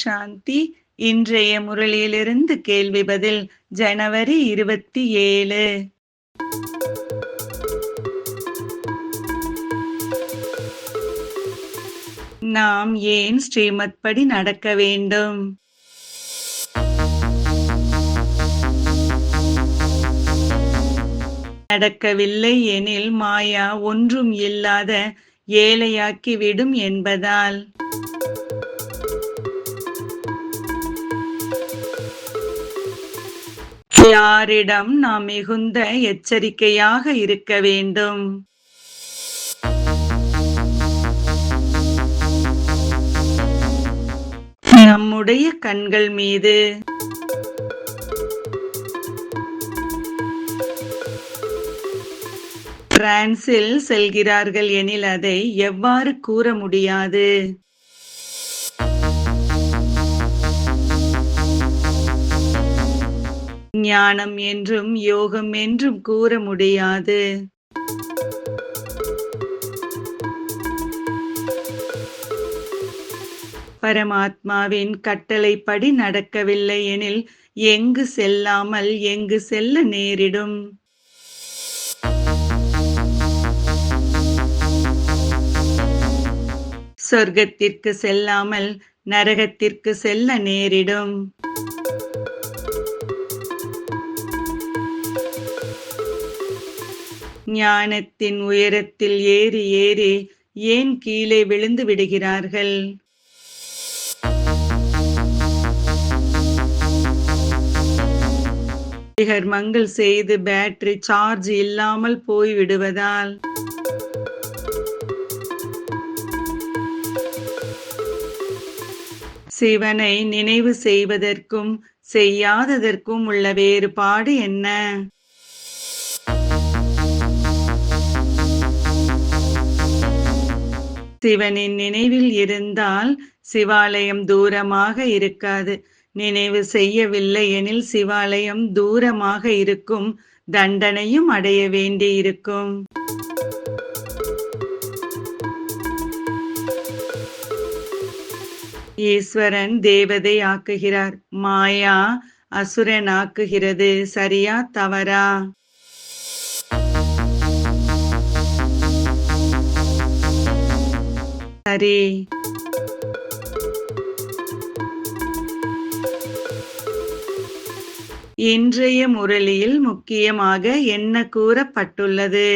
சாந்தி. இன்றைய முரளியிலிருந்து கேள்வி பதில் ஜனவரி 27. நாம் ஏன் ஸ்ரீமத் படி நடக்க வேண்டும்? நடக்கவில்லை எனில் மாயா ஒன்றும் இல்லாத ஏழையாக்கிவிடும் என்பதால். யாரிடம் நாம் மிகுந்த எச்சரிக்கையாக இருக்க வேண்டும்? நம்முடைய கண்கள் மீது. பிரான்சில் செல்கிறார்கள் எனில் அதை எவ்வாறு கூற முடியாது? ஞானம் என்றும் யோகம் என்றும் கூற முடியாது. பரமாத்மாவின் கட்டளைப்படி நடக்கவில்லை எனில் எங்கு செல்லாமல் எங்கு செல்ல நேரிடும்? சொர்க்கத்திற்கு செல்லாமல் நரகத்திற்கு செல்ல நேரிடும். ஞானத்தின் உயரத்தில் ஏறி ஏறி ஏன் கீழே விழுந்து விடுகிறார்கள்? கர்மங்கள் செய்து பேட்டரி சார்ஜ் இல்லாமல் போய்விடுவதால். சிவனை நினைவு செய்வதற்கும் செய்யாததற்கும் உள்ள வேறுபாடு என்ன? சிவனின் நினைவில் இருந்தால் சிவாலயம் தூரமாக இருக்காது. நினைவு செய்யவில்லை எனில் சிவாலயம் தூரமாக இருக்கும், தண்டனையும் அடைய வேண்டியிருக்கும். ஈஸ்வரன் தேவதை ஆக்குகிறார், மாயா அசுரன் ஆக்குகிறது. சரியா தவறா? சரி. இன்றைய முரளியில் முக்கியமாக என்ன கூறப்பட்டுள்ளது?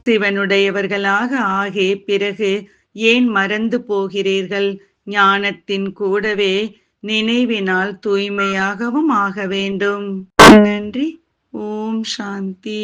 சிவனுடையவர்களாக ஆகி பிறகு ஏன் மறந்து போகிறீர்கள்? ஞானத்தின் கூடவே நினைவினால் தூய்மையாகவும் ஆக வேண்டும். நன்றி. ஓம் சாந்தி.